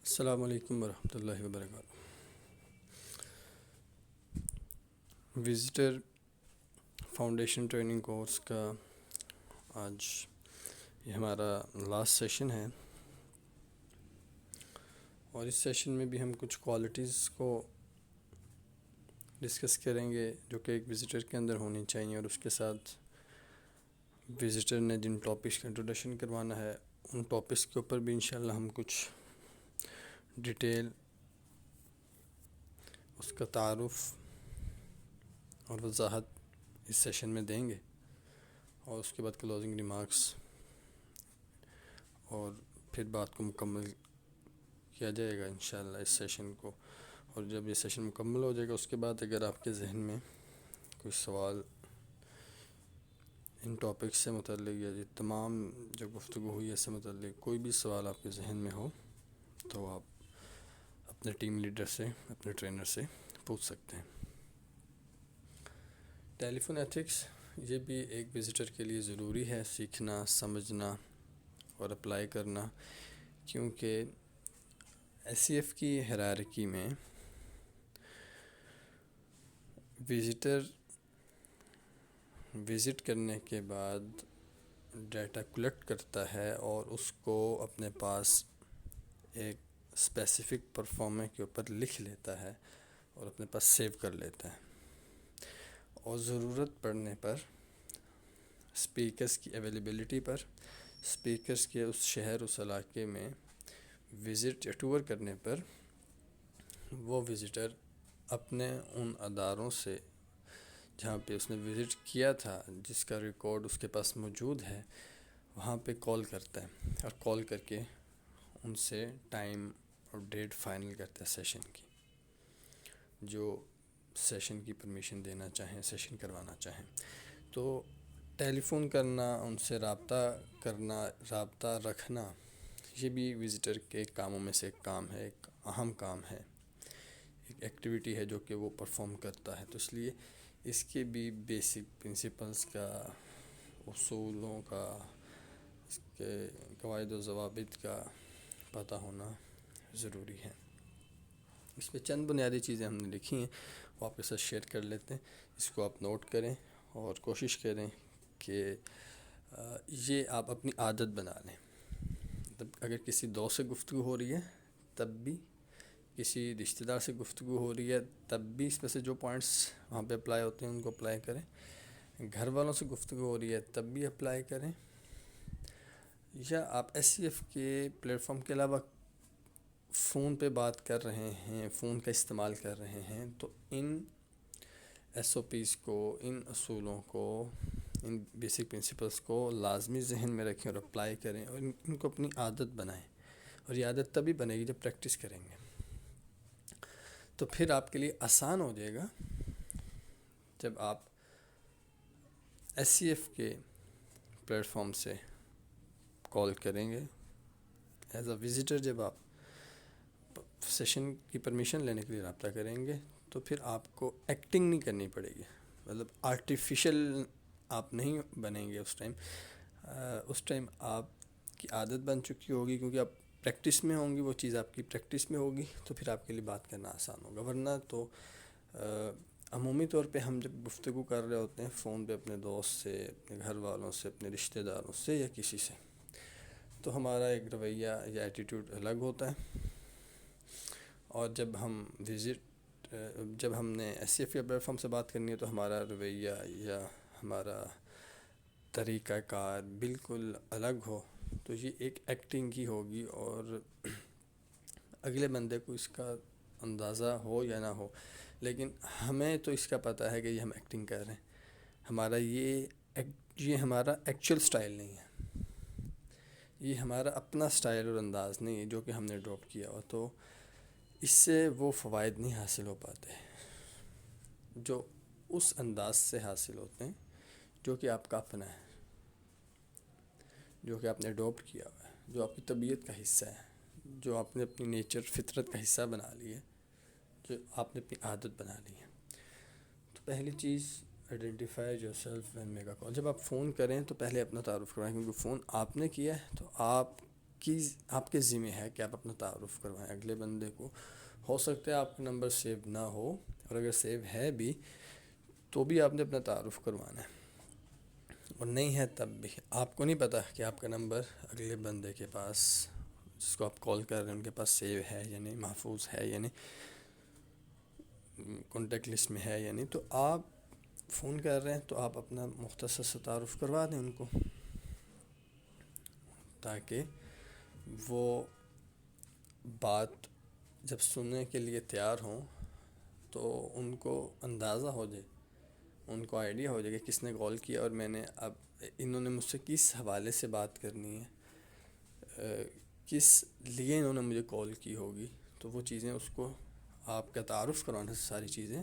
السلام علیکم ورحمۃ اللہ وبرکاتہ۔ وزٹر فاؤنڈیشن ٹریننگ کورس کا آج یہ ہمارا لاسٹ سیشن ہے، اور اس سیشن میں بھی ہم کچھ کوالٹیز کو ڈسکس کریں گے جو کہ ایک وزٹر کے اندر ہونی چاہیے، اور اس کے ساتھ وزٹر نے جن ٹاپکس کا انٹروڈکشن کروانا ہے ان ٹاپکس کے اوپر بھی انشاءاللہ ہم کچھ ڈیٹیل اس کا تعارف اور وضاحت اس سیشن میں دیں گے، اور اس کے بعد کلوزنگ ریمارکس اور پھر بات کو مکمل کیا جائے گا انشاءاللہ اس سیشن کو۔ اور جب یہ سیشن مکمل ہو جائے گا اس کے بعد اگر آپ کے ذہن میں کوئی سوال ان ٹاپکس سے متعلق یا یہ تمام جو گفتگو ہوئی ہے اس سے متعلق کوئی بھی سوال آپ کے ذہن میں ہو تو آپ اپنے ٹیم لیڈر سے، اپنے ٹرینر سے پوچھ سکتے ہیں۔ ٹیلی فون ایتھکس یہ بھی ایک وزٹر کے لیے ضروری ہے سیکھنا، سمجھنا اور اپلائی کرنا، کیونکہ ایس سی ایف کی ہیرارکی میں وزٹر وزٹ کرنے کے بعد ڈیٹا کلیکٹ کرتا ہے اور اس کو اپنے پاس ایک اسپیسیفک پرفارمر کے اوپر لکھ لیتا ہے اور اپنے پاس سیو کر لیتا ہے، اور ضرورت پڑنے پر اسپیکرز کی اویلیبلٹی پر، اسپیکرز کے اس شہر اس علاقے میں وزٹ یا ٹور کرنے پر وہ وزٹر اپنے ان اداروں سے جہاں پہ اس نے وزٹ کیا تھا، جس کا ریکارڈ اس کے پاس موجود ہے، وہاں پہ کال کرتا ہے، اور کال کر کے ان سے ٹائم اور ڈیٹ فائنل کرتا ہے سیشن کی، جو سیشن کی پرمیشن دینا چاہیں، سیشن کروانا چاہیں۔ تو ٹیلی فون کرنا، ان سے رابطہ کرنا، رابطہ رکھنا، یہ بھی وزٹر کے کاموں میں سے ایک کام ہے، ایک اہم کام ہے، ایک ایکٹیویٹی ہے جو کہ وہ پرفارم کرتا ہے۔ تو اس لیے اس کے بھی بیسک پرنسپلز کا، اصولوں کا، اس کے قواعد و ضوابط کا پتہ ہونا ضروری ہے۔ اس میں چند بنیادی چیزیں ہم نے لکھی ہیں، وہ آپ کے ساتھ شیئر کر لیتے ہیں، اس کو آپ نوٹ کریں اور کوشش کریں کہ یہ آپ اپنی عادت بنا لیں۔ مطلب اگر کسی دوست سے گفتگو ہو رہی ہے تب بھی، کسی رشتہ دار سے گفتگو ہو رہی ہے تب بھی اس میں سے جو پوائنٹس وہاں پہ اپلائی ہوتے ہیں ان کو اپلائی کریں، گھر والوں سے گفتگو ہو رہی ہے تب بھی اپلائی کریں، یا آپ ایس سی ایف کے پلیٹ فارم کے علاوہ فون پہ بات کر رہے ہیں، فون کا استعمال کر رہے ہیں، تو ان ایس او پیز کو، ان اصولوں کو، ان بیسک پرنسپلز کو لازمی ذہن میں رکھیں اور اپلائی کریں، اور ان کو اپنی عادت بنائیں، اور یہ عادت تبھی بنے گی جب پریکٹس کریں گے، تو پھر آپ کے لیے آسان ہو جائے گا جب آپ ایس سی ایف کے پلیٹ فارم سے کال کریں گے ایز اے وزٹر، جب آپ سیشن کی پرمیشن لینے کے لیے رابطہ کریں گے تو پھر آپ کو ایکٹنگ نہیں کرنی پڑے گی، مطلب آرٹیفیشل آپ نہیں بنیں گے اس ٹائم آپ کی عادت بن چکی ہوگی، کیونکہ آپ پریکٹس میں ہوں گی، وہ چیز آپ کی پریکٹس میں ہوگی، تو پھر آپ کے لیے بات کرنا آسان ہوگا۔ ورنہ تو عمومی طور پہ ہم جب گفتگو کر رہے ہوتے ہیں فون پہ اپنے دوست سے، اپنے گھر والوں سے، اپنے رشتہ داروں سے یا کسی سے، تو ہمارا ایک رویہ یا ایٹیٹیوڈ الگ ہوتا ہے، اور جب ہم نے ایس سی ایف کے پلیٹ فارم سے بات کرنی ہے تو ہمارا رویہ یا ہمارا طریقہ کار بالکل الگ ہو، تو یہ ایک ایکٹنگ کی ہوگی، اور اگلے بندے کو اس کا اندازہ ہو یا نہ ہو، لیکن ہمیں تو اس کا پتہ ہے کہ یہ ہم ایکٹنگ کر رہے ہیں، ہمارا یہ ہمارا ایکچوئل سٹائل نہیں ہے، یہ ہمارا اپنا سٹائل اور انداز نہیں ہے جو کہ ہم نے اڈاپٹ کیا ہو، تو اس سے وہ فوائد نہیں حاصل ہو پاتے جو اس انداز سے حاصل ہوتے ہیں جو کہ آپ کا اپنا ہے، جو کہ آپ نے اڈاپٹ کیا ہوا ہے، جو آپ کی طبیعت کا حصہ ہے، جو آپ نے اپنی نیچر، فطرت کا حصہ بنا لی ہے، جو آپ نے اپنی عادت بنا لی ہے۔ تو پہلی چیز، identify yourself when make a call, جب آپ فون کریں تو پہلے اپنا تعارف کروائیں، کیونکہ فون آپ نے کیا ہے تو آپ کی آپ کے ذمہ ہے کہ آپ اپنا تعارف کروائیں اگلے بندے کو. ہو سکتا ہے آپ کا نمبر سیو نہ ہو، اور اگر سیو ہے بھی تو بھی آپ نے اپنا تعارف کروانا ہے، اور نہیں ہے تب بھی. آپ کو نہیں پتہ کہ آپ کا نمبر اگلے بندے کے پاس جس کو آپ کال کر رہے ہیں ان کے پاس سیو ہے یا نہیں، محفوظ ہے یا نہیں، کانٹیکٹ لسٹ میں ہے یا نہیں. تو آپ فون کر رہے ہیں تو آپ اپنا مختصر سا تعارف کروا دیں ان کو، تاکہ وہ بات جب سننے کے لیے تیار ہوں تو ان کو اندازہ ہو جائے، ان کو آئیڈیا ہو جائے کہ کس نے کال کیا اور میں نے اب انہوں نے مجھ سے کس حوالے سے بات کرنی ہے، کس لیے انہوں نے مجھے کال کی ہوگی. تو وہ چیزیں اس کو آپ کا تعارف کروانے سے ساری چیزیں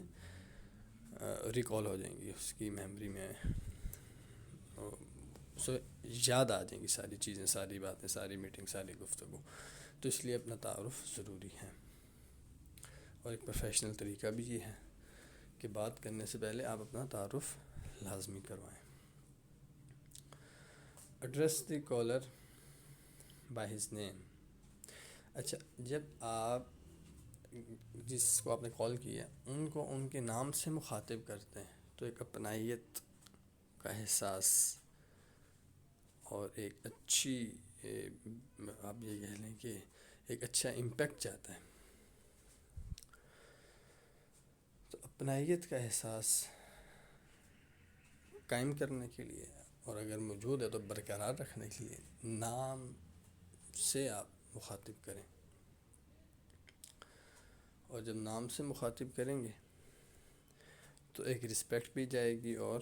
ریکال ہو جائیں گی اس کی میموری میں، اسے یاد آ جائیں گی ساری چیزیں، ساری باتیں، ساری میٹنگ، ساری گفتگو. تو اس لیے اپنا تعارف ضروری ہے. اور ایک پروفیشنل طریقہ بھی یہ ہے کہ بات کرنے سے پہلے آپ اپنا تعارف لازمی کروائیں. Address the caller by his name. اچھا، جب آپ جس کو آپ نے کال کیا ان کو ان کے نام سے مخاطب کرتے ہیں تو ایک اپنائیت کا احساس اور ایک اچھی آپ یہ کہہ لیں کہ ایک اچھا امپیکٹ جاتا ہے. تو اپنائیت کا احساس قائم کرنے کے لیے، اور اگر موجود ہے تو برقرار رکھنے کے لیے، نام سے آپ مخاطب کریں. اور جب نام سے مخاطب کریں گے تو ایک رسپیکٹ بھی جائے گی اور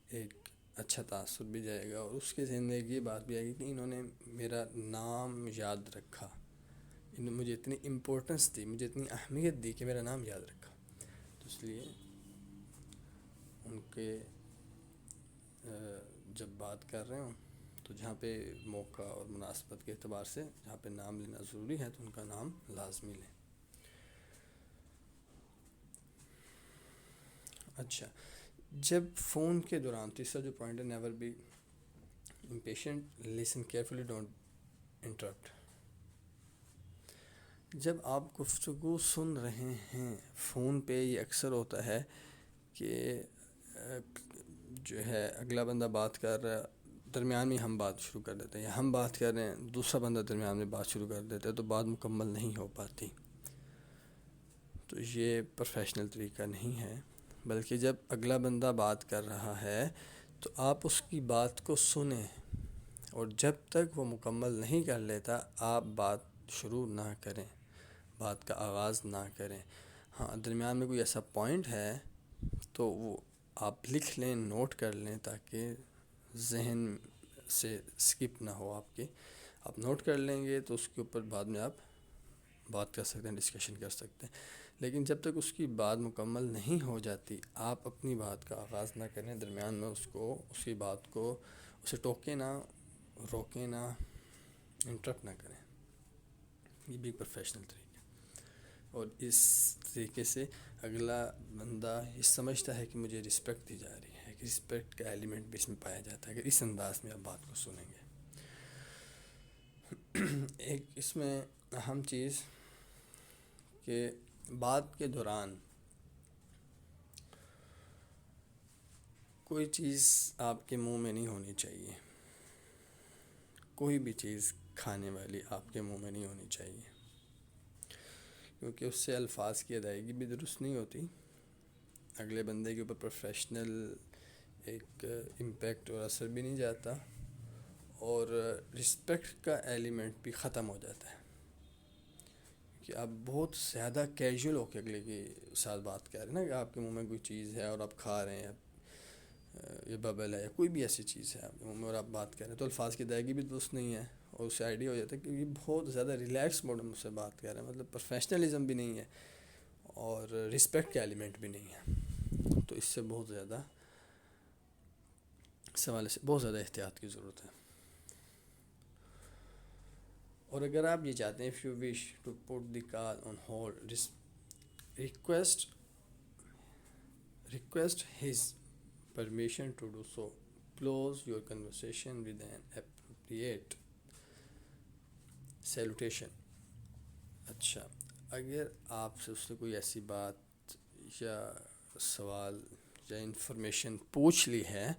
ایک اچھا تاثر بھی جائے گا، اور اس کے ذہن میں یہ بات بھی آئے گی کہ انہوں نے میرا نام یاد رکھا، انہوں نے مجھے اتنی امپورٹنس دی، مجھے اتنی اہمیت دی کہ میرا نام یاد رکھا. تو اس لیے ان کے جب بات کر رہے ہوں تو جہاں پہ موقع اور مناسبت کے اعتبار سے جہاں پہ نام لینا ضروری ہے تو ان کا نام لازمی لیں. اچھا، جب فون کے دوران، تیسرا جو پوائنٹ ہے، never be impatient, listen carefully, don't interrupt. جب آپ گفتگو سن رہے ہیں فون پہ، یہ اکثر ہوتا ہے کہ جو ہے اگلا بندہ بات کر رہا ہے، درمیان میں ہم بات شروع کر دیتے ہیں، یا ہم بات کر رہے ہیں دوسرا بندہ درمیان میں بات شروع کر دیتا ہے تو بات مکمل نہیں ہو پاتی. تو یہ پروفیشنل طریقہ نہیں ہے، بلکہ جب اگلا بندہ بات کر رہا ہے تو آپ اس کی بات کو سنیں، اور جب تک وہ مکمل نہیں کر لیتا آپ بات شروع نہ کریں، بات کا آغاز نہ کریں. ہاں، درمیان میں کوئی ایسا پوائنٹ ہے تو وہ آپ لکھ لیں، نوٹ کر لیں، تاکہ ذہن سے سکپ نہ ہو آپ کے. آپ نوٹ کر لیں گے تو اس کے اوپر بعد میں آپ بات کر سکتے ہیں، ڈسکشن کر سکتے ہیں. لیکن جب تک اس کی بات مکمل نہیں ہو جاتی آپ اپنی بات کا آغاز نہ کریں، درمیان میں اس کی بات کو اسے ٹوکیں نہ، روکیں نہ، انٹرپٹ نہ کریں. یہ بھی پروفیشنل طریقہ ہے. اور اس طریقے سے اگلا بندہ یہ سمجھتا ہے کہ مجھے رسپیکٹ دی جا رہی ہے، کہ رسپیکٹ کا ایلیمنٹ بھی اس میں پایا جاتا ہے کہ اس انداز میں آپ بات کو سنیں گے. ایک اس میں اہم چیز کہ بات کے دوران کوئی چیز آپ کے منہ میں نہیں ہونی چاہیے، کوئی بھی چیز کھانے والی آپ کے منہ میں نہیں ہونی چاہیے، کیونکہ اس سے الفاظ کی ادائیگی بھی درست نہیں ہوتی، اگلے بندے کے اوپر پروفیشنل ایک امپیکٹ اور اثر بھی نہیں جاتا، اور رسپیکٹ کا ایلیمنٹ بھی ختم ہو جاتا ہے. کہ آپ بہت زیادہ کیجول ہو کے اگلے کے ساتھ بات کر رہے ہیں نا، کہ آپ کے منہ میں کوئی چیز ہے اور آپ کھا رہے ہیں، یہ ببل ہے یا کوئی بھی ایسی چیز ہے آپ کے منہ میں اور آپ بات کر رہے ہیں، تو الفاظ کی ادائیگی بھی درست نہیں ہے، اور اسے آئیڈیا ہو جاتا ہے کہ یہ بہت زیادہ ریلیکس موڈ میں مجھ سے بات کر رہے ہیں، مطلب پروفیشنلزم بھی نہیں ہے اور رسپیکٹ کا ایلیمنٹ بھی نہیں ہے. تو اس سے بہت زیادہ اس حوالے سے بہت زیادہ احتیاط کی ضرورت ہے. اور اگر آپ یہ چاہتے ہیں، if you wish to put the call on hold, request his permission to do so. Close your conversation with an appropriate salutation. اچھا، اگر آپ سے اس نے کوئی ایسی بات یا سوال یا انفارمیشن پوچھ لی ہے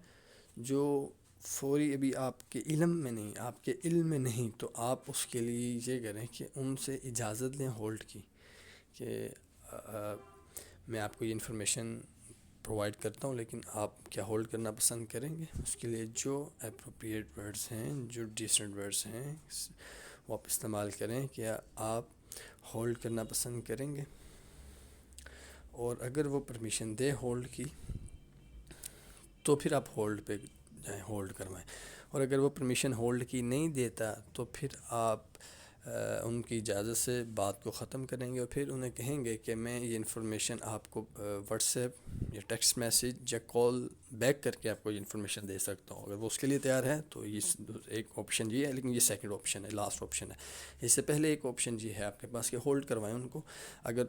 جو فوری ابھی آپ کے علم میں نہیں، تو آپ اس کے لیے یہ کریں کہ ان سے اجازت لیں ہولڈ کی، کہ میں آپ کو یہ انفارمیشن پرووائڈ کرتا ہوں، لیکن آپ کیا ہولڈ کرنا پسند کریں گے؟ اس کے لیے جو اپروپریٹ ورڈز ہیں، جو ڈیسنٹ ورڈز ہیں، وہ آپ استعمال کریں. کیا آپ ہولڈ کرنا پسند کریں گے؟ اور اگر وہ پرمیشن دے ہولڈ کی تو پھر آپ ہولڈ پہ جائیں، ہولڈ کروائیں. اور اگر وہ پرمیشن ہولڈ کی نہیں دیتا تو پھر آپ ان کی اجازت سے بات کو ختم کریں گے، اور پھر انہیں کہیں گے کہ میں یہ انفارمیشن آپ کو واٹس ایپ یا ٹیکسٹ میسج یا کال بیک کر کے آپ کو یہ انفارمیشن دے سکتا ہوں. اگر وہ اس کے لیے تیار ہے تو یہ ایک آپشن یہ ہے، لیکن یہ سیکنڈ آپشن ہے، لاسٹ آپشن ہے. اس سے پہلے ایک آپشن یہ ہے آپ کے پاس کہ ہولڈ کروائیں ان کو،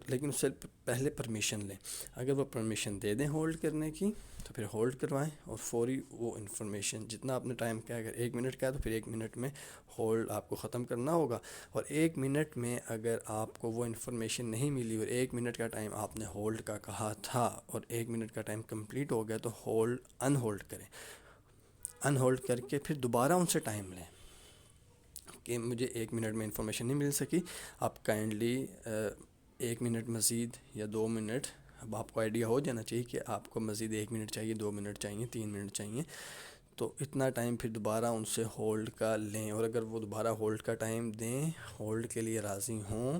لیکن اس سے پہلے پرمیشن لیں. اگر وہ پرمیشن دے دیں ہولڈ کرنے کی تو پھر ہولڈ کروائیں، اور فوری وہ انفارمیشن جتنا آپ نے ٹائم کیا، اگر 1 منٹ کا ہے تو پھر 1 منٹ میں ہولڈ آپ کو ختم کرنا ہوگا. اور 1 منٹ میں اگر آپ کو وہ انفارمیشن نہیں ملی اور 1 منٹ کا ٹائم آپ نے ہولڈ کا کہا تھا اور 1 منٹ کا ٹائم کمپلیٹ ہو گیا، تو ان ہولڈ کریں. ان ہولڈ کر کے پھر دوبارہ ان سے ٹائم لیں کہ مجھے 1 منٹ میں انفارمیشن نہیں مل سکی، آپ کائنڈلی 1 منٹ مزید یا 2 منٹ. اب آپ کو آئیڈیا ہو جانا چاہیے کہ آپ کو مزید 1 منٹ چاہیے، 2 منٹ چاہیے، 3 منٹ چاہیے، تو اتنا ٹائم پھر دوبارہ ان سے ہولڈ کا لیں. اور اگر وہ دوبارہ ہولڈ کا ٹائم دیں، ہولڈ کے لیے راضی ہوں،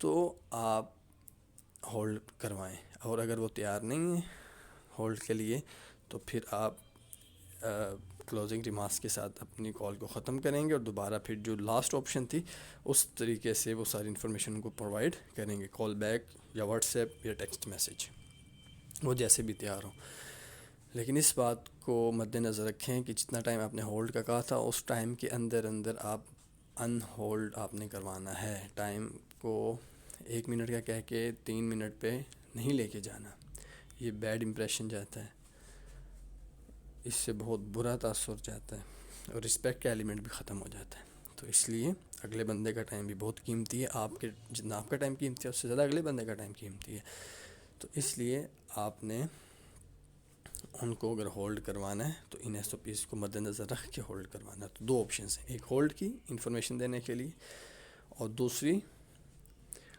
تو آپ ہولڈ کروائیں. اور اگر وہ تیار نہیں ہیں ہولڈ کے لیے تو پھر آپ کلوزنگ ریمارکس کے ساتھ اپنی کال کو ختم کریں گے، اور دوبارہ پھر جو لاسٹ آپشن تھی اس طریقے سے وہ ساری انفارمیشن کو پرووائڈ کریں گے، کال بیک یا واٹس ایپ یا ٹیکسٹ میسج، وہ جیسے بھی تیار ہوں. لیکن اس بات کو مد نظر رکھیں کہ جتنا ٹائم آپ نے ہولڈ کا کہا تھا اس ٹائم کے اندر آپ ان ہولڈ آپ نے کروانا ہے. ٹائم کو 1 منٹ کا کہہ کے 3 منٹ پہ نہیں لے کے جانا، یہ بیڈ امپریشن جاتا ہے، اس سے بہت برا تاثر جاتا ہے، اور رسپیکٹ کا ایلیمنٹ بھی ختم ہو جاتا ہے. تو اس لیے اگلے بندے کا ٹائم بھی بہت قیمتی ہے، جتنا آپ کا ٹائم قیمتی ہے اس سے زیادہ اگلے بندے کا ٹائم قیمتی ہے. تو اس لیے آپ نے ان کو اگر ہولڈ کروانا ہے تو ان SOPs کو مد نظر رکھ کے ہولڈ کروانا ہے. تو 2 آپشنس ہیں، ایک ہولڈ کی انفارمیشن دینے کے لیے، اور دوسری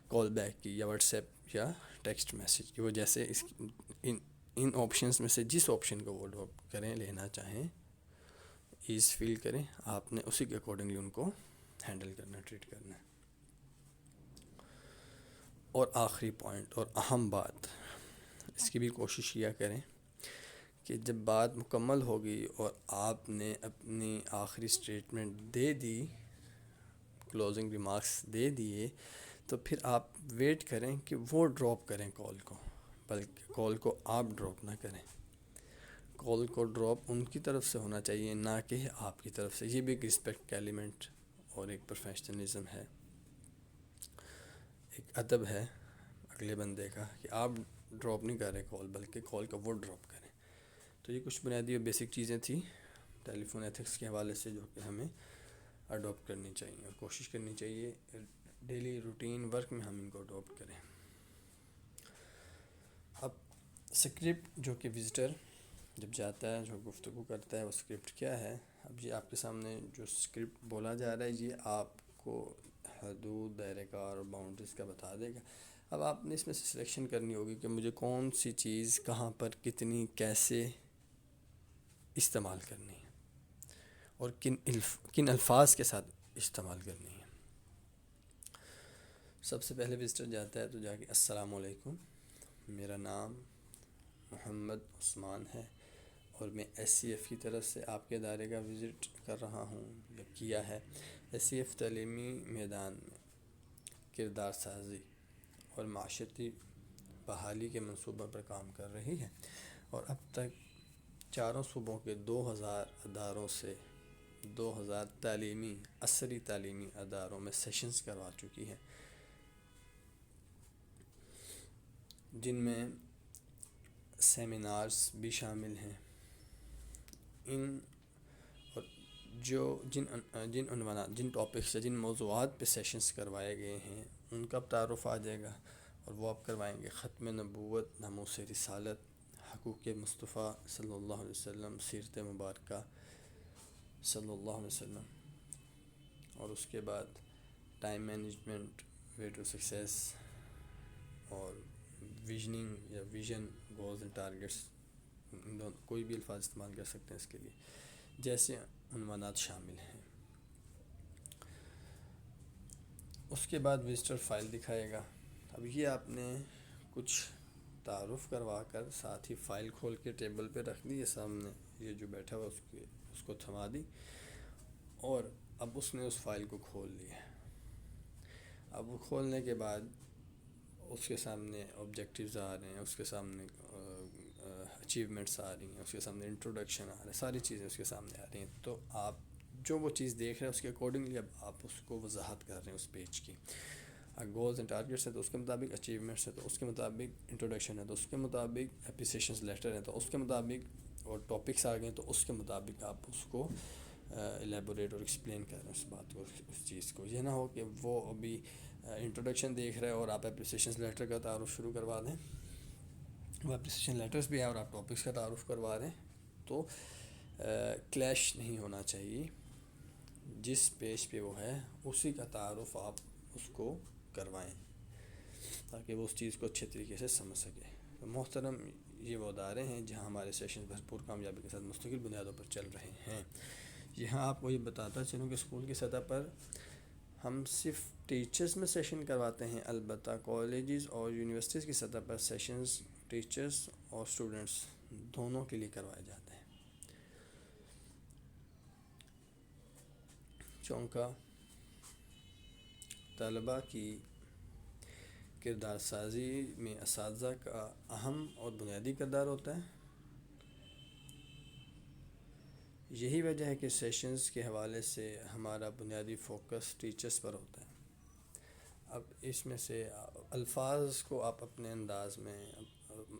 کال بیک کی یا واٹس ایپ یا ٹیکسٹ میسج کی. وہ جیسے ان آپشنس میں سے جس آپشن کو وہ ڈراپ کریں، لینا چاہیں، ایز فیل کریں، آپ نے اسی کے اکارڈنگلی ان کو ہینڈل کرنا، ٹریٹ کرنا ہے. اور آخری پوائنٹ اور اہم بات، اس کی بھی کوشش کیا کریں کہ جب بات مکمل ہوگی اور آپ نے اپنی آخری اسٹیٹمنٹ دے دی، کلوزنگ ریمارکس دے دیے، تو پھر آپ ویٹ کریں کہ وہ ڈراپ کریں کال کو، بلکہ کال کو آپ ڈراپ نہ کریں. کال کو ڈراپ ان کی طرف سے ہونا چاہیے، نہ کہ آپ کی طرف سے. یہ بھی ایک رسپیکٹ کا ایلیمنٹ اور ایک پروفیشنلزم ہے، ایک ادب ہے اگلے بندے کا کہ آپ ڈراپ نہیں کر رہے کال، بلکہ کال کا وہ ڈراپ کریں. تو یہ کچھ بنیادی اور بیسک چیزیں تھیں ٹیلی فون ایتھکس کے حوالے سے، جو کہ ہمیں اڈاپٹ کرنی چاہیے اور کوشش کرنی چاہیے ڈیلی روٹین ورک میں ہم ان کو اڈاپٹ کریں. اب اسکرپٹ جو کہ وزٹر جب جاتا ہے، جو گفتگو کرتا ہے، وہ اسکرپٹ کیا ہے؟ اب یہ آپ کے سامنے جو اسکرپٹ بولا جا رہا ہے، یہ آپ کو حدود، دائرہ کار اور باؤنڈریز کا بتا دے گا. اب آپ نے اس میں سے سلیکشن کرنی ہوگی کہ مجھے کون سی چیز کہاں پر کتنی کیسے استعمال کرنی ہے، اور کن الفاظ کے ساتھ استعمال کرنی ہے. سب سے پہلے وزٹر جاتا ہے تو جا کے السلام علیکم، میرا نام محمد عثمان ہے اور میں SCF کی طرف سے آپ کے ادارے کا وزٹ کر رہا ہوں یا کیا ہے. SCF تعلیمی میدان میں کردار سازی اور معاشرتی بحالی کے منصوبہ پر کام کر رہی ہے، اور اب تک 4 صوبوں کے 2000 اداروں سے 2000 عصری تعلیمی اداروں میں سیشنز کروا چکی ہے، جن میں سیمینارز بھی شامل ہیں. اور جن عنوانات، جن ٹاپکس یا جن موضوعات پہ سیشنز کروائے گئے ہیں ان کا تعارف آ جائے گا، اور وہ آپ کروائیں گے: ختم نبوت، ناموس رسالت، حقوق مصطفیٰ صلی اللہ علیہ وسلم، سیرت مبارکہ صلی اللہ علیہ وسلم، اور اس کے بعد time management, way to success, اور ویژننگ یا ویژن، گولز اینڈ ٹارگیٹس، کوئی بھی الفاظ استعمال کر سکتے ہیں اس کے لیے، جیسے عنوانات شامل ہیں۔ اس کے بعد وزٹر فائل دکھائے گا۔ اب یہ آپ نے کچھ تعارف کروا کر ساتھ ہی فائل کھول کے ٹیبل پہ رکھ دی، یہ سامنے یہ جو بیٹھا ہوا اس کو تھما دی، اور اب اس نے اس فائل کو کھول لیا۔ اب وہ کھولنے کے بعد اس کے سامنے آبجیکٹیوز آ رہے ہیں، اس کے سامنے اچیومنٹس آ رہی ہیں، اس کے سامنے انٹروڈکشن آ رہا ہے، ساری چیزیں اس کے سامنے آ رہی ہیں۔ تو آپ جو وہ چیز دیکھ رہے ہیں اس کے اکارڈنگلی اب آپ اس کو وضاحت کر رہے ہیں اس پیج کی۔ گولز اینڈ ٹارگیٹس ہے تو اس کے مطابق، اچیومنٹس ہے تو اس کے مطابق، انٹروڈکشن ہے تو اس کے مطابق، اپریسیشنز لیٹر ہے تو اس کے مطابق، اور ٹاپکس آ گئے ہیں تو اس کے مطابق آپ اس کو الیبوریٹ اور ایکسپلین کر رہے ہیں اس بات کو، اس چیز کو۔ یہ نہ ہو کہ وہ ابھی انٹروڈکشن دیکھ رہے ہیں اور آپ اپریسیشنز لیٹر کا تعارف شروع کروا دیں، وہ اپریسیشن لیٹرز بھی ہیں اور آپ ٹاپکس کا تعارف کروا رہے ہیں، تو کلیش نہیں ہونا چاہیے۔ جس پیج پہ وہ ہے اسی کا تعارف آپ اس کو کروائیں تاکہ وہ اس چیز کو اچھے طریقے سے سمجھ سکے۔ تو محترم، یہ وہ ادارے ہیں جہاں ہمارے سیشن بھرپور کامیابی کے ساتھ مستقل بنیادوں پر چل رہے ہیں۔ یہاں آپ کو یہ بتاتا چلوں کہ اسکول کی سطح پر ہم صرف ٹیچرز میں سیشن کرواتے ہیں، البتہ کالجز اور یونیورسٹیز کی سطح پر سیشنز ٹیچرز اور اسٹوڈنٹس دونوں کے لیے کروائے جاتے ہیں۔ چونکہ طلباء کی کردار سازی میں اساتذہ کا اہم اور بنیادی کردار ہوتا ہے۔ یہی وجہ ہے کہ سیشنز کے حوالے سے ہمارا بنیادی فوکس ٹیچرز پر ہوتا ہے۔ اب اس میں سے الفاظ کو آپ اپنے انداز میں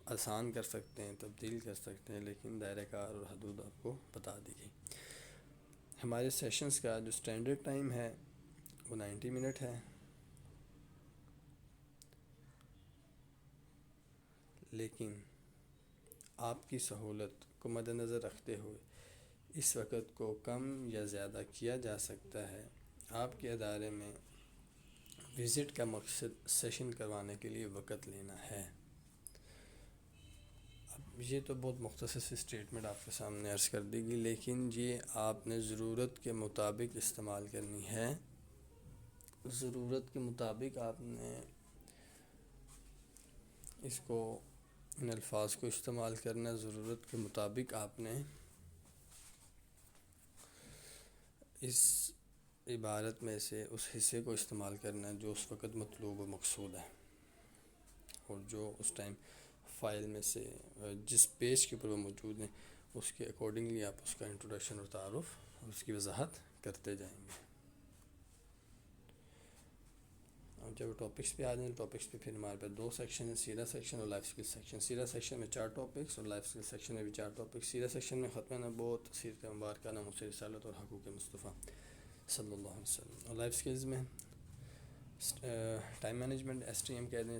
آسان کر سکتے ہیں، تبدیل کر سکتے ہیں، لیکن دائرہ کار اور حدود آپ کو بتا دی گئی۔ ہمارے سیشنز کا جو سٹینڈرڈ ٹائم ہے وہ 90 منٹ ہے، لیکن آپ کی سہولت کو مد نظر رکھتے ہوئے اس وقت کو کم یا زیادہ کیا جا سکتا ہے۔ آپ کے ادارے میں وزٹ کا مقصد سیشن کروانے کے لیے وقت لینا ہے۔ اب یہ تو بہت مختصر سی اسٹیٹمنٹ آپ کے سامنے عرض کر دی گئی، لیکن یہ آپ نے ضرورت کے مطابق استعمال کرنی ہے۔ ضرورت کے مطابق آپ نے اس کو، ان الفاظ کو استعمال کرنا، ضرورت کے مطابق آپ نے اس عبارت میں سے اس حصے کو استعمال کرنا ہے جو اس وقت مطلوب و مقصود ہے، اور جو اس ٹائم فائل میں سے جس پیج کے اوپر وہ موجود ہیں اس کے اکارڈنگلی آپ اس کا انٹروڈکشن اور تعارف اور اس کی وضاحت کرتے جائیں گے۔ اور جب ٹاپکس پہ آ جائیں، ٹاپکس پہ پھر ہمارے پاس 2 سیکشن ہیں، سیرہ سیکشن اور لائف اسکل سیکشن۔ سیرہ سیکشن میں 4 ٹاپکس اور لائف اسکل سیکشن میں بھی 4 ٹاپکس۔ سیرہ سیکشن میں ختم نبوت، سیرت مبارکہ، ناموس رسالت اور حقوق مصطفیٰ صلی اللہ علیہ وسلم۔ اور لائف اسکلز میں ٹائم مینجمنٹ، STM کہتے ہیں،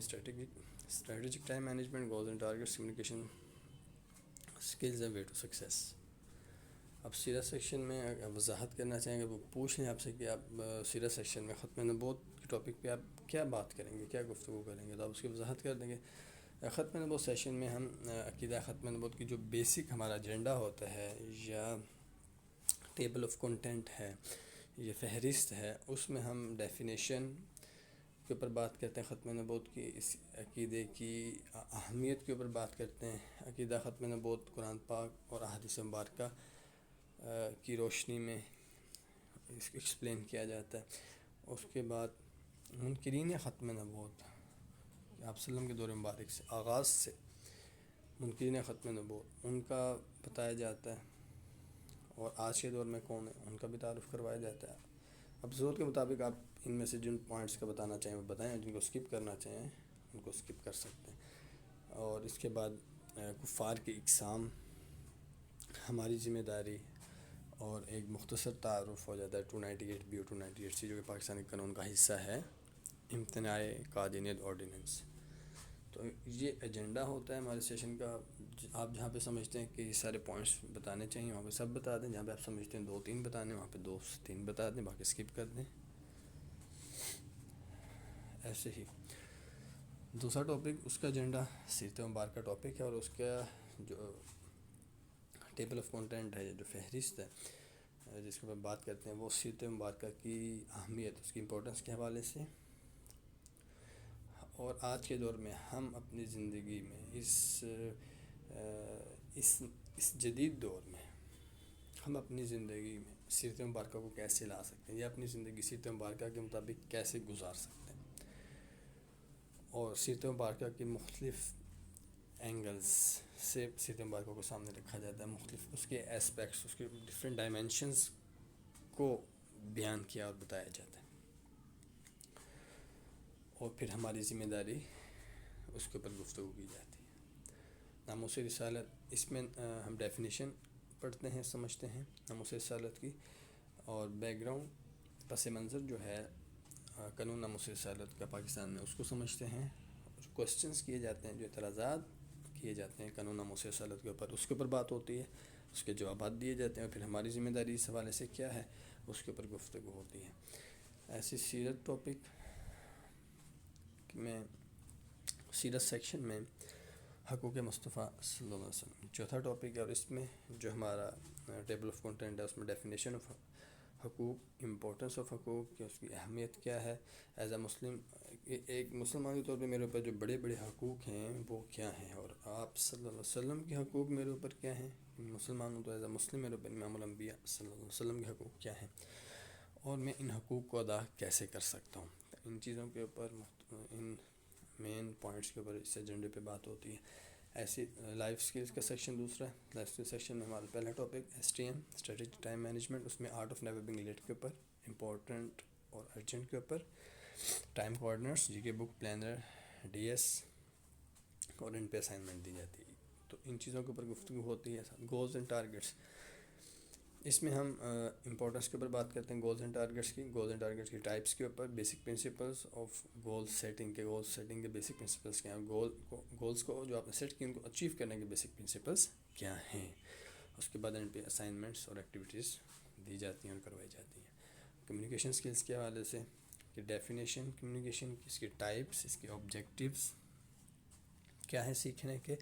strategic time management, goals and targets, communication skills and way to success. اب سیرہ سیکشن میں وضاحت کرنا چاہیں گے، وہ پوچھ لیں آپ سے کہ آپ سیرہ سیکشن میں ختم نبوت کے ٹاپک پہ آپ کیا بات کریں گے، کیا گفتگو کریں گے، تو آپ اس کی وضاحت کر دیں گے۔ ختم نبوت سیشن میں ہم عقیدہ ختم نبوت کی جو بیسک ہمارا ایجنڈا ہوتا ہے یا ٹیبل آف کنٹینٹ ہے، یہ فہرست ہے، اس میں ہم ڈیفینیشن کے اوپر بات کرتے ہیں، ختم نبوت کی اس عقیدے کی اہمیت کے اوپر بات کرتے ہیں۔ عقیدہ ختم نبوت قرآن پاک اور احادیث مبارکہ کی روشنی میں اس کو ایکسپلین کیا جاتا ہے۔ اس کے بعد منکرین ختم نبوت، آپ وسلم کے دور مبارک سے آغاز سے منکرین ختم نبوت ان کا بتایا جاتا ہے، اور آج کے دور میں کون ہے ان کا بھی تعارف کروایا جاتا ہے۔ اب ضرورت کے مطابق آپ ان میں سے جن پوائنٹس کا بتانا چاہیں وہ بتائیں، جن کو اسکپ کرنا چاہیں ان کو اسکپ کر سکتے ہیں۔ اور اس کے بعد کفار کی اقسام، ہماری ذمہ داری، اور ایک مختصر تعارف ہو جاتا ہے 298 بی اور 298 سی، جو کہ پاکستانی قانون کا حصہ ہے، امتناع قادینیت آرڈیننس۔ تو یہ ایجنڈا ہوتا ہے ہمارے سیشن کا۔ آپ جہاں پہ سمجھتے ہیں کہ یہ سارے پوائنٹس بتانے چاہیے وہاں پہ سب بتا دیں، جہاں پہ آپ سمجھتے ہیں 2-3 بتانے وہاں پہ 2-3 بتا دیں، باقی اسکپ کر دیں۔ ایسے ہی دوسرا ٹاپک، اس کا ایجنڈا سیرت مبارکہ ٹاپک ہے، اور اس کا جو ٹیبل آف کنٹینٹ ہے، جو فہرست ہے جس کے اوپر بات کرتے ہیں، وہ سیرت مبارکہ کی اہمیت، اس کی امپورٹنس کے حوالے سے، اور آج کے دور میں ہم اپنی زندگی میں اس جدید دور میں ہم اپنی زندگی میں سیرت مبارکہ کو کیسے لا سکتے ہیں، یا اپنی زندگی سیرت مبارکہ کے مطابق کیسے گزار سکتے ہیں، اور سیرت مبارکہ کے مختلف اینگلز سے سیرت مبارکہ کو سامنے رکھا جاتا ہے، مختلف اس کے اسپیکٹس، اس کے ڈفرینٹ ڈائمینشنز کو بیان کیا اور بتایا جاتا ہے، اور پھر ہماری ذمہ داری اس کے اوپر گفتگو کی جاتی ہے۔ ناموس رسالت، اس میں ہم ڈیفینیشن پڑھتے ہیں، سمجھتے ہیں ناموس رسالت کی، اور بیک گراؤنڈ پس منظر جو ہے قانون ناموس رسالت کا پاکستان میں، اس کو سمجھتے ہیں، کوسچنز کیے جاتے ہیں، جو اعتراضات کیے جاتے ہیں قانون ناموس رسالت کے اوپر، اس کے اوپر بات ہوتی ہے، اس کے جوابات دیے جاتے ہیں، اور پھر ہماری ذمہ داری اس حوالے سے کیا ہے اس کے اوپر گفتگو ہوتی ہے۔ ایسی سیرت ٹاپک میں، سیرت سیکشن میں حقوق مصطفیٰ صلی اللہ علیہ وسلم چوتھا ٹاپک ہے، اور اس میں جو ہمارا ٹیبل آف کنٹینٹ ہے، اس میں ڈیفینیشن آف حقوق، امپورٹنس آف حقوق، کہ اس کی اہمیت کیا ہے ایز اے مسلم، ایک مسلمان کے طور پہ میرے اوپر جو بڑے بڑے حقوق ہیں وہ کیا ہیں، اور آپ صلی اللہ علیہ وسلم کے حقوق میرے اوپر کیا ہیں، مسلمان ہوں تو ایز اے مسلم میرے اوپر امام الانبیاء صلی اللہ علیہ وسلم کے حقوق کیا ہیں، اور میں ان حقوق کو ادا کیسے کر سکتا ہوں۔ ان چیزوں کے اوپر، ان مین پوائنٹس کے اوپر اس ایجنڈے پہ بات ہوتی ہے۔ ایسی لائف سکلز کا سیکشن دوسرا ہے، لائف سکل سیکشن میں ہمارا پہلا topic STM strategic time management, اس میں art of never being late کے اوپر، امپورٹنٹ اور ارجنٹ کے اوپر، time coordinates, GK book, planner, DS، اور ان پہ اسائنمنٹ دی جاتی ہے۔ تو ان چیزوں کے اوپر گفتگو ہوتی ہے۔ گولز اینڈ ٹارگیٹس، اس میں ہم امپورٹنس کے اوپر بات کرتے ہیں، گولز اینڈ ٹارگیٹس کی، گولز اینڈ ٹارگیٹس کی ٹائپس کے اوپر، basic principles of goal setting کے، گول سیٹنگ کے بیسک پرنسپلس کیا ہیں، گولز کو جو آپ نے سیٹ کی ان کو اچیو کرنے کے بیسک پرنسپلس کیا ہیں، اس کے بعد ان پہ اسائنمنٹس اور ایکٹیویٹیز دی جاتی ہیں اور کروائی جاتی ہیں۔ کمیونیکیشن اسکلس کے حوالے سے کہ ڈیفینیشن کمیونیکیشن کی، اس کے ٹائپس، اس کے آبجیکٹیوز کیا ہیں سیکھنے کے،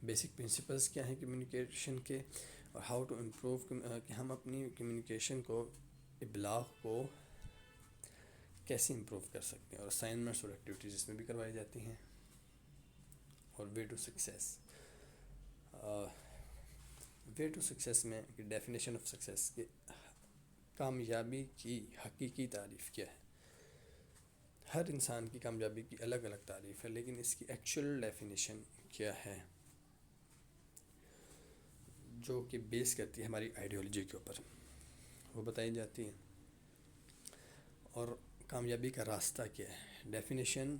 بیسک پرنسپلس کیا ہیں کمیونیکیشن کے، اور ہاؤ ٹو امپروو، کہ ہم اپنی کمیونیکیشن کو، ابلاغ کو کیسے امپروو کر سکتے ہیں، اور اسائنمنٹس اور ایکٹیویٹیز اس میں بھی کروائی جاتی ہیں۔ اور way to success, way to success میں ڈیفینیشن آف سکسیس، کہ کامیابی کی حقیقی تعریف کیا ہے۔ ہر انسان کی کامیابی کی الگ الگ تعریف ہے، لیکن اس کی ایکچوئل ڈیفینیشن کیا ہے، جو کہ بیس کرتی ہے ہماری آئیڈیالوجی کے اوپر، وہ بتائی جاتی ہے۔ اور کامیابی کا راستہ کیا ہے، ڈیفینیشن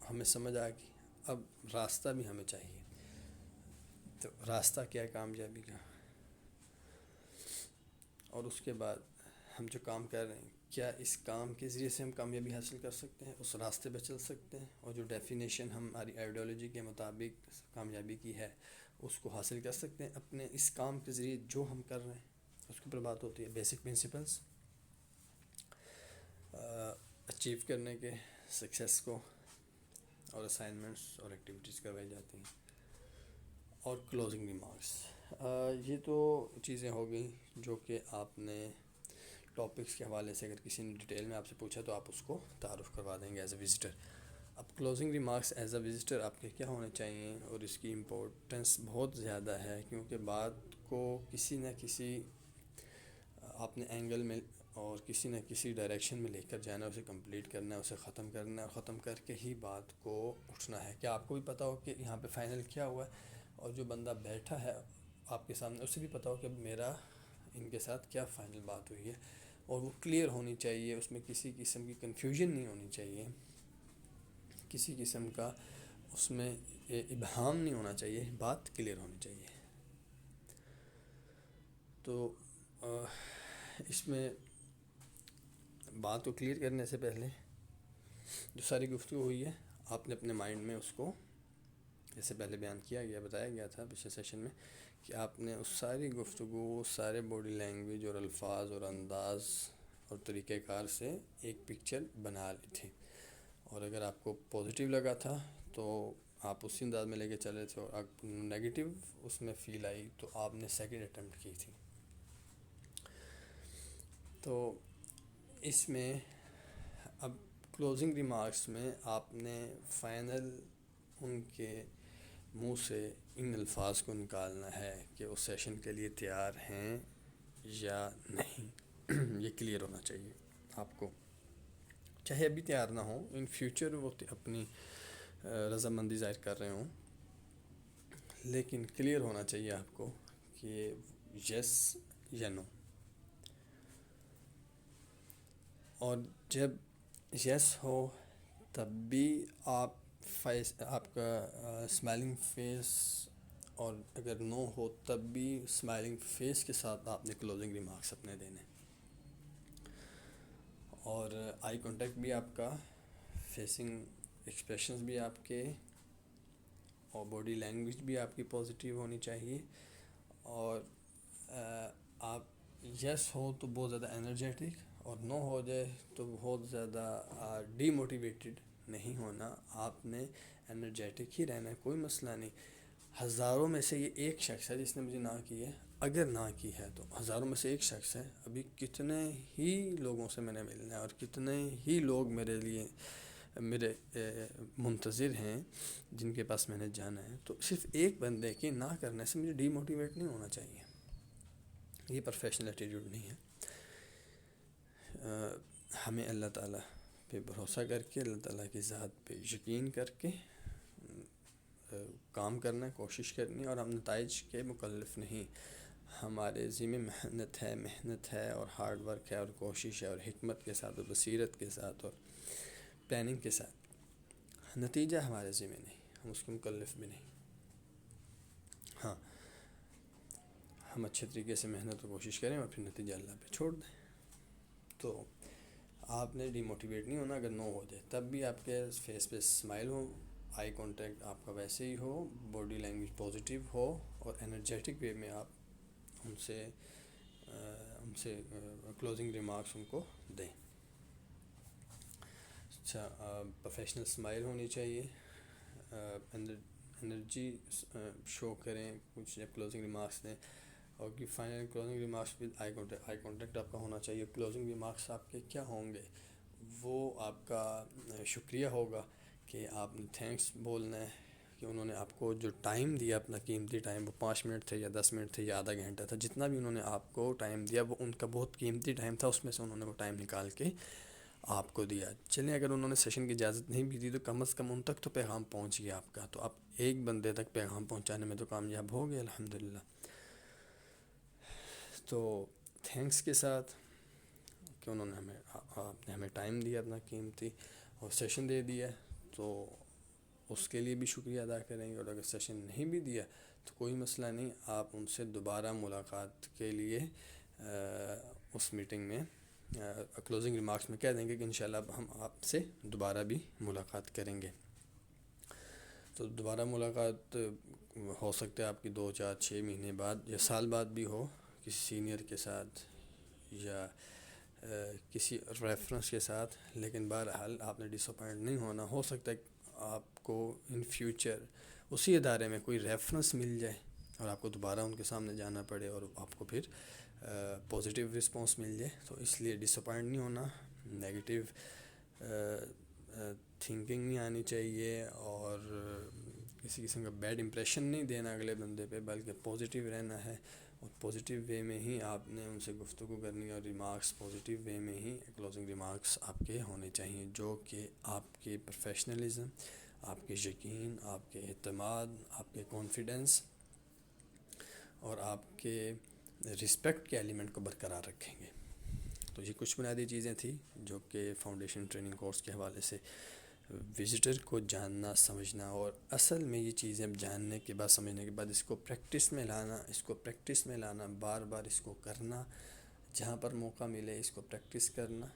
ہمیں سمجھ آ گئی، اب راستہ بھی ہمیں چاہیے، تو راستہ کیا ہے کامیابی کا، اور اس کے بعد ہم جو کام کر رہے ہیں کیا اس کام کے ذریعے سے ہم کامیابی حاصل کر سکتے ہیں، اس راستے پہ چل سکتے ہیں، اور جو ڈیفینیشن ہماری آئیڈیالوجی کے مطابق کامیابی کی ہے اس کو حاصل کر سکتے ہیں اپنے اس کام کے ذریعے جو ہم کر رہے ہیں، اس کے اوپر بات ہوتی ہے۔ بیسک پرنسپلس اچیو کرنے کے، سکسیس کو، اور اسائنمنٹس اور ایکٹیویٹیز کروائی جاتی ہیں۔ اور کلوزنگ ریمارکس، یہ تو چیزیں ہو گئیں جو کہ آپ نے ٹاپکس کے حوالے سے، اگر کسی نے ڈیٹیل میں آپ سے پوچھا تو آپ اس کو تعارف کروا دیں گے ایز اے وزٹر۔ اب closing remarks as a visitor آپ کے کیا ہونے چاہیے، اور اس کی امپورٹنس بہت زیادہ ہے، کیونکہ بات کو کسی نہ کسی آپ نے اینگل میں اور کسی نہ کسی ڈائریکشن میں لے کر جانا ہے، اسے کمپلیٹ کرنا ہے، اسے ختم کرنا ہے، اور ختم کر کے ہی بات کو اٹھنا ہے، کہ آپ کو بھی پتہ ہو کہ یہاں پہ فائنل کیا ہوا ہے، اور جو بندہ بیٹھا ہے آپ کے سامنے اسے بھی پتہ ہو کہ میرا ان کے ساتھ کیا فائنل بات ہوئی ہے، اور وہ کلیئر ہونی چاہیے، اس میں کسی قسم کی کنفیوژن نہیں ہونی چاہیے، کسی قسم کا اس میں ابہام نہیں ہونا چاہیے، بات کلیئر ہونی چاہیے۔ تو اس میں بات کو کلیئر کرنے سے پہلے جو ساری گفتگو ہوئی ہے آپ نے اپنے مائنڈ میں اس کو، جیسے پہلے بیان کیا گیا، بتایا گیا تھا پچھلے سیشن میں، کہ آپ نے اس ساری گفتگو، سارے باڈی لینگویج اور الفاظ اور انداز اور طریقہ کار سے ایک پکچر بنا لی تھی، اور اگر آپ کو پازیٹیو لگا تھا تو آپ اسی انداز میں لے کے چلے تھے، اور نگیٹیو اس میں فیل آئی تو آپ نے سیکنڈ اٹیمپٹ کی تھی۔ تو اس میں اب کلوزنگ ریمارکس میں آپ نے فائنل ان کے منہ سے ان الفاظ کو نکالنا ہے کہ وہ سیشن کے لیے تیار ہیں یا نہیں۔ یہ کلیئر ہونا چاہیے آپ کو، چاہے ابھی تیار نہ ہوں، ان فیوچر وہ اپنی رضامندی ظاہر کر رہے ہوں، لیکن کلیئر ہونا چاہیے آپ کو کہ یس یا نو۔ اور جب یس ہو تب بھی آپ کا اسمائلنگ فیس، اور اگر نو ہو تب بھی اسمائلنگ فیس کے ساتھ آپ نے کلوزنگ ریمارکس اپنے دینے، اور آئی کانٹیکٹ بھی آپ کا، فیسنگ ایکسپریشنز بھی آپ کے، اور باڈی لینگویج بھی آپ کی پازیٹیو ہونی چاہیے، اور آپ یس ہو تو بہت زیادہ انرجیٹک، اور نو ہو جائے تو بہت زیادہ ڈی موٹیویٹڈ نہیں ہونا، آپ نے انرجیٹک ہی رہنا ہے، کوئی مسئلہ نہیں۔ ہزاروں میں سے یہ ایک شخص ہے جس نے مجھے نہ کی ہے، اگر نہ کی ہے تو ہزاروں میں سے ایک شخص ہے، ابھی کتنے ہی لوگوں سے میں نے ملنا ہے، اور کتنے ہی لوگ میرے منتظر ہیں جن کے پاس میں نے جانا ہے، تو صرف ایک بندے کے نہ کرنے سے مجھے ڈی موٹیویٹ نہیں ہونا چاہیے، یہ پروفیشنل ایٹیٹیوڈ نہیں ہے۔ ہمیں اللہ تعالیٰ پہ بھروسہ کر کے، اللہ تعالیٰ کی ذات پہ یقین کر کے کام کرنا ہے، کوشش کرنی ہے، اور ہم نتائج کے مکلف نہیں۔ ہمارے ذمہ محنت ہے اور ہارڈ ورک ہے اور کوشش ہے، اور حکمت کے ساتھ اور بصیرت کے ساتھ اور پلاننگ کے ساتھ، نتیجہ ہمارے ذمہ نہیں، ہم اس کے مکلف بھی نہیں۔ ہاں، ہم اچھے طریقے سے محنت اور کوشش کریں اور پھر نتیجہ اللہ پہ چھوڑ دیں۔ تو آپ نے ڈی موٹیویٹ نہیں ہونا، اگر نو ہو جائے تب بھی آپ کے فیس پہ اسمائل ہو، آئی کانٹیکٹ آپ کا ویسے ہی ہو، باڈی لینگویج پازیٹیو ہو، اور انرجیٹک وے میں آپ ان سے کلوزنگ ریمارکس ان کو دیں۔ اچھا، پروفیشنل اسمائل ہونی چاہیے، انرجی شو کریں کچھ جب کلوزنگ ریمارکس دیں، اور کہ final closing remarks with eye contact آپ کا ہونا چاہیے۔ کلوزنگ ریمارکس آپ کے کیا ہوں گے؟ وہ آپ کا شکریہ ہوگا کہ آپ نے تھینکس بولنا ہے کہ انہوں نے آپ کو جو ٹائم دیا، اپنا قیمتی ٹائم، وہ 5 منٹ تھے یا 10 منٹ تھے یا آدھا گھنٹہ تھا، جتنا بھی انہوں نے آپ کو ٹائم دیا وہ ان کا بہت قیمتی ٹائم تھا، اس میں سے انہوں نے وہ ٹائم نکال کے آپ کو دیا۔ چلیں اگر انہوں نے سیشن کی اجازت نہیں بھی دی تو کم از کم ان تک تو پیغام پہنچ گیا آپ کا، تو آپ ایک بندے تک پیغام پہنچانے میں تو کامیاب ہو گئے الحمدللہ۔ تو تھینکس کے ساتھ کہ انہوں نے آپ نے ہمیں ٹائم دیا اپنا قیمتی، اور سیشن دے دیا، تو اس کے لیے بھی شکریہ ادا کریں گے، اور اگر سیشن نہیں بھی دیا تو کوئی مسئلہ نہیں، آپ ان سے دوبارہ ملاقات کے لیے اس میٹنگ میں کلوزنگ ریمارکس میں کہہ دیں گے کہ انشاءاللہ ہم آپ سے دوبارہ بھی ملاقات کریں گے۔ تو دوبارہ ملاقات ہو سکتا ہے آپ کی 2 4 6 مہینے بعد یا سال بعد بھی ہو، کسی سینئر کے ساتھ یا کسی ریفرنس کے ساتھ، لیکن بہرحال آپ نے ڈس اپوائنٹ نہیں ہونا۔ ہو سکتا ہے آپ کو ان فیوچر اسی ادارے میں کوئی ریفرنس مل جائے اور آپ کو دوبارہ ان کے سامنے جانا پڑے اور آپ کو پھر پازیٹیو رسپانس مل جائے، تو اس لیے ڈس اپوائنٹ نہیں ہونا، نیگیٹیو تھنکنگ نہیں آنی چاہیے، اور کسی قسم کا بیڈ امپریشن نہیں دینا اگلے بندے پہ، بلکہ پازیٹیو رہنا ہے، اور پازیٹیو وے میں ہی آپ نے ان سے گفتگو کرنی ہے، اور ریمارکس پازیٹیو وے میں ہی کلوزنگ ریمارکس آپ کے ہونے چاہیے، جو کہ آپ کے پروفیشنلزم، آپ کے یقین، آپ کے اعتماد، آپ کے کانفیڈنس اور آپ کے رسپیکٹ کے ایلیمنٹ کو برقرار رکھیں گے۔ تو یہ کچھ بنیادی چیزیں تھیں جو کہ فاؤنڈیشن ٹریننگ کورس کے حوالے سے وزٹر کو جاننا سمجھنا، اور اصل میں یہ چیزیں اب جاننے کے بعد سمجھنے کے بعد اس کو پریکٹس میں لانا، بار بار اس کو کرنا، جہاں پر موقع ملے اس کو پریکٹس کرنا،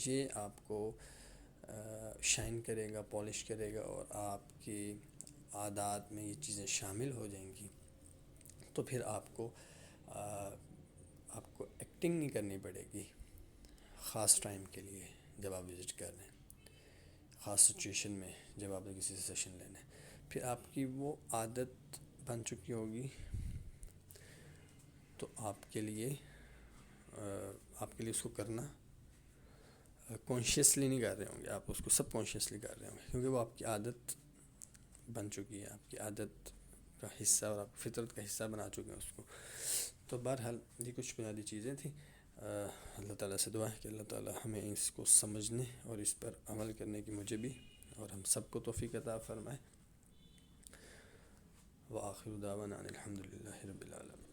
یہ آپ کو شائن کرے گا، پالش کرے گا، اور آپ کی عادات میں یہ چیزیں شامل ہو جائیں گی. تو پھر آپ کو ایکٹنگ نہیں کرنی پڑے گی خاص ٹائم کے لیے جب آپ وزٹ کر رہے ہیں، خاص سچویشن میں جب آپ نے کسی سے سیشن لینا ہے. پھر آپ کی وہ عادت بن چکی ہوگی، تو آپ کے لیے اس کو کرنا کانشیسلی نہیں کر رہے ہوں گے، آپ اس کو سب کانشیسلی کر رہے ہوں گے، کیونکہ وہ آپ کی عادت بن چکی ہے، آپ کی عادت کا حصہ اور آپ فطرت کا حصہ بنا چکے ہیں اس کو. تو بہرحال یہ کچھ بنیادی چیزیں تھیں. اللہ تعالیٰ سے دعا ہے کہ اللہ تعالیٰ ہمیں اس کو سمجھنے اور اس پر عمل کرنے کی مجھے بھی اور ہم سب کو توفیق عطا فرمائے. وآخر دعوانا الحمد للہ رب العالمین.